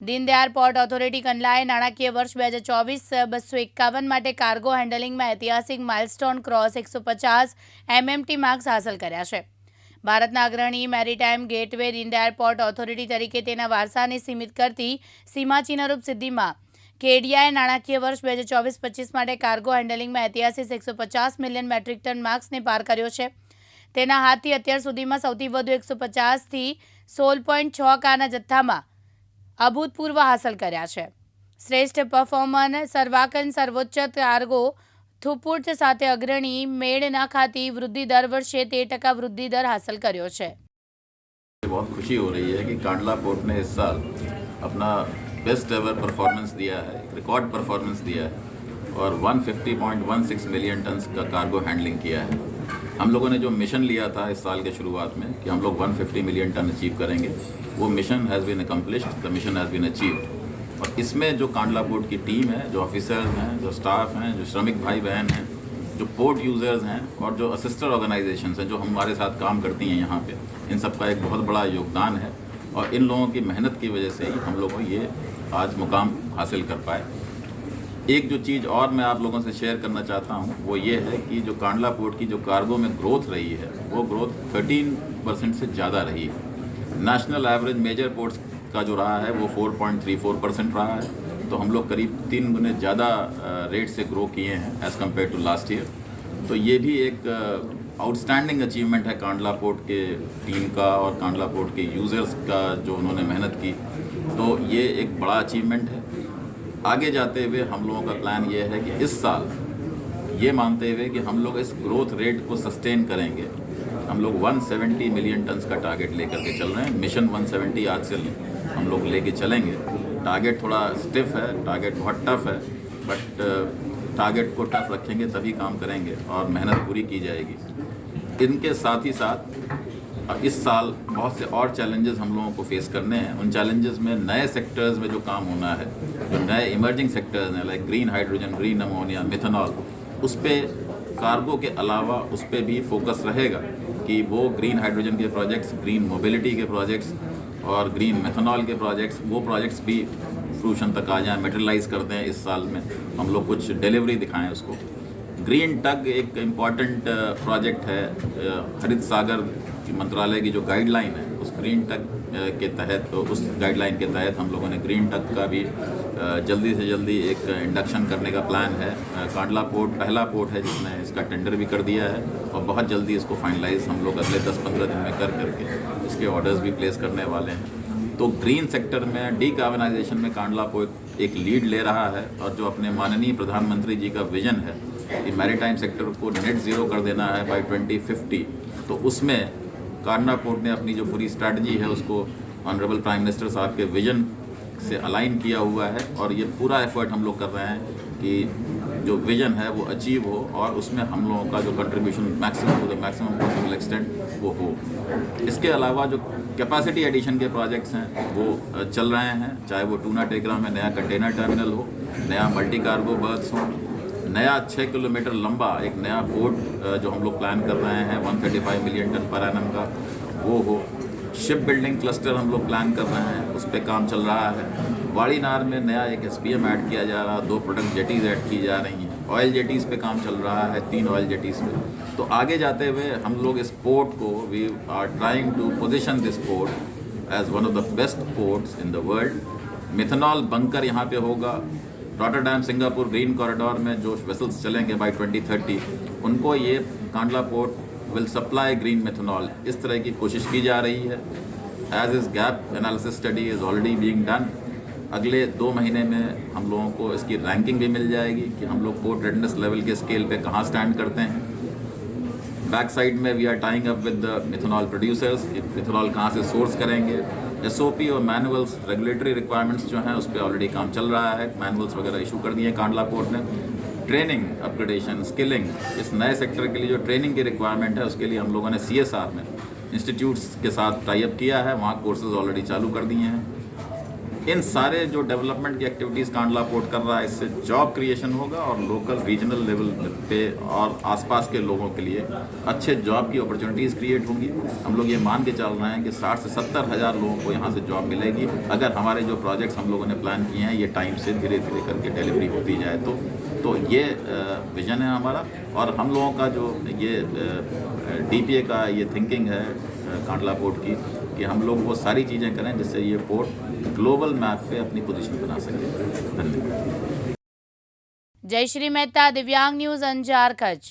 Deendayal port authority કંડલાએ નાણાકીય વર્ષ 2024-251 માટે કાર્ગો હેન્ડલિંગમાં ઐતિહાસિક માઇલસ્ટોન ક્રોસ 150 MMT માર્ક્સ હાંસલ કર્યા છે. ભારતના અગ્રણી maritime gateway Deendayal port authority તરીકે તેના વારસાને સીમિત કરતી સીમાચિહ્નરૂપ સિદ્ધિમાં કેડિયાએ નાણાકીય વર્ષ 2024-25 માટે કાર્ગો હેન્ડલિંગમાં ઐતિહાસિક 150 મિલિયન મેટ્રિક ટન માર્ક્સને પાર કર્યો છે. તેના હાથથી અત્યાર સુધીમાં સૌથી વધુ 150થી 16.6 કારના જથ્થામાં અભૂતપૂર્વ હાંસલ કર્યા છે. શ્રેષ્ઠ પરફોર્મર સર્વાકન સર્વોચ્ચ કાર્ગો થ્રુપુટ સાથે અગ્રણી મેળ ન ખાતી વૃદ્ધિ દર વર્ષે 13% વૃદ્ધિ દર હાંસલ કર્યો છે. बहुत खुशी हो रही है कि कांडला पोर्ट ने इस साल अपना बेस्ट एवर परफॉर्मेंस दिया है, रिकॉर्ड परफॉर्मेंस दिया है और 150.16 मिलियन टन्स का कार्गो हैंडलिंग किया है. हम लोगों ने जो मिशन लिया था इस साल के शुरुआत में कि हम लोग 150 मिलियन टन अचीव करेंगे, वो mission has been accomplished, the mission has been achieved. और इसमें जो कांडला पोर्ट की टीम है, जो ऑफिसर्स हैं, जो स्टाफ हैं, जो श्रमिक भाई बहन हैं, जो पोर्ट यूज़र्स हैं और जो असिस्टर ऑर्गेनाइजेशंस हैं जो हमारे साथ काम करती हैं यहाँ पे, इन सब का एक बहुत बड़ा योगदान है. और इन लोगों की मेहनत की वजह से ही हम लोग को ये आज मुकाम हासिल कर पाए. एक जो चीज़ और मैं आप लोगों से शेयर करना चाहता हूँ वो ये है कि जो कांडला पोर्ट की जो कार्गो में ग्रोथ रही है वो ग्रोथ 13% से ज़्यादा रही है. नेशनल एवरेज मेजर पोर्ट्स का जो रहा है वो 4.34% रहा है. तो हम लोग करीब 3 गुने ज़्यादा रेट से ग्रो किए हैं as compared to last year. तो ये भी एक आउटस्टैंडिंग अचीवमेंट है कांडला पोर्ट के टीम का और कांडला पोर्ट के यूज़र्स का जो उन्होंने मेहनत की. तो ये एक बड़ा अचीवमेंट है. आगे जाते हुए हम लोगों का प्लान ये है कि इस साल ये मानते हुए कि हम लोग इस ग्रोथ रेट को सस्टेन करेंगे, हम लोग 170 मिलियन टन्स का टारगेट लेकर के चल रहे हैं. मिशन 170 आज से हम लोग लेके चलेंगे. टारगेट थोड़ा स्टिफ है, टारगेट बहुत टफ है, बट टारगेट को टफ रखेंगे तभी काम करेंगे और मेहनत पूरी की जाएगी. इनके साथ ही साथ इस साल बहुत से और चैलेंजेस हम लोगों को फेस करने हैं. उन चैलेंजेस में नए सेक्टर्स में जो काम होना है, जो नए इमर्जिंग सेक्टर्स हैं like green hydrogen, green ammonia, methanol, उस पर कार्गो के अलावा उस पर भी फोकस रहेगा कि वो ग्रीन हाइड्रोजन के प्रोजेक्ट्स, ग्रीन मोबिलिटी के प्रोजेक्ट्स और ग्रीन मेथनॉल के प्रोजेक्ट्स, वो प्रोजेक्ट्स भी फ्रूशन तक आ जाएँ, मटेरियलाइज करते हैं. इस साल में हम लोग कुछ डिलीवरी दिखाएं उसको. ग्रीन टग एक इम्पॉर्टेंट प्रोजेक्ट है. हरित सागर की मंत्रालय की जो गाइडलाइन है उस ग्रीन टग के तहत, तो उस गाइडलाइन के तहत हम लोगों ने ग्रीन टग का भी जल्दी से जल्दी एक इंडक्शन करने का प्लान है. कांडला पोर्ट पहला पोर्ट है जिसने इसका टेंडर भी कर दिया है और बहुत जल्दी इसको फाइनलाइज हम लोग अगले 10-15 दिन में कर करके इसके ऑर्डर्स भी प्लेस करने वाले हैं. तो ग्रीन सेक्टर में डीकार्बनाइजेशन में कांडला पोर्ट एक लीड ले रहा है और जो अपने माननीय प्रधानमंत्री जी का विजन है कि मैरीटाइम सेक्टर को नेट ज़ीरो कर देना है बाय 2050, तो उसमें कांडला पोर्ट ने अपनी जो पूरी स्ट्रैटेजी है उसको ऑनरेबल प्राइम मिनिस्टर साहब के विजन से अलाइन किया हुआ है. और ये पूरा एफर्ट हम लोग कर रहे हैं कि जो विजन है वो अचीव हो और उसमें हम लोगों का जो contribution maximum to the maximum possible extent वो हो. इसके अलावा जो कैपेसिटी एडिशन के प्रोजेक्ट्स हैं वो चल रहे हैं, चाहे वो टूना टेकरा में नया कंटेनर टर्मिनल हो, नया मल्टी कार्गो बर्थ्स हो, नया 6 किलोमीटर लंबा एक नया पोर्ट जो हम लोग प्लान कर रहे हैं 135 मिलियन टन पर एनम का वो हो. शिप बिल्डिंग क्लस्टर हम लोग प्लान कर रहे हैं, उस पर काम चल रहा है. वाड़ीनार में नया एक SPM ऐड किया जा रहा, 2 प्रोडक्ट जेटीज़ ऐड की जा रही हैं. ऑयल जेटीज़ पे काम चल रहा है, 3 ऑयल जेटीज़ पे. तो आगे जाते हुए हम लोग इस पोर्ट को we are trying to position this port as one of the best ports in the world. Methanol bunker यहाँ पे होगा. रॉटरडैम सिंगापुर ग्रीन कॉरिडोर में जो वेसल्स चलेंगे बाय 2030 उनको ये Kandla port will supply green methanol. इस तरह की कोशिश की जा रही है. एज इस gap analysis study is already being done. अगले 2 महीने में हम लोगों को इसकी रैंकिंग भी मिल जाएगी कि हम लोग पोर्ट रेडनेस लेवल के स्केल पे कहाँ स्टैंड करते हैं. बैक साइड में we are tying up with the methanol producers. Methanol कहाँ से सोर्स करेंगे. SOP और मैनुअल्स, रेगुलेटरी रिक्वायरमेंट्स जो हैं उस पर ऑलरेडी काम चल रहा है. मैनुअल्स वगैरह इशू कर दिए कांडला पोर्ट ने. ट्रेनिंग, अपग्रेडेशन, स्किलिंग, इस नए सेक्टर के लिए जो ट्रेनिंग की रिक्वायरमेंट है उसके लिए हम लोगों ने CSR में इंस्टीट्यूट्स के साथ टाई अप किया है. वहाँ कोर्सेज ऑलरेडी चालू कर दिए हैं. इन सारे जो डेवलपमेंट की एक्टिविटीज़ कांडला पोर्ट कर रहा है, इससे जॉब क्रिएशन होगा और लोकल रीजनल लेवल पे और आसपास के लोगों के लिए अच्छे जॉब की अपॉर्चुनिटीज़ क्रिएट होंगी। हम लोग ये मान के चल रहे हैं कि 60 से 70 हज़ार लोगों को यहाँ से जॉब मिलेगी अगर हमारे जो प्रोजेक्ट्स हम लोगों ने प्लान किए हैं ये टाइम से धीरे धीरे करके डिलीवरी होती जाए तो ये विज़न है हमारा। और हम लोगों का जो ये DPA का ये थिंकिंग है कांडला पोर्ट की कि हम लोग वो सारी चीज़ें करें जिससे ये पोर्ट ग्लोबल मैप पे अपनी पोजीशन बना सके। धन्यवाद। जयश्री मेहता, दिव्यांग न्यूज़, अंजार, कच्छ।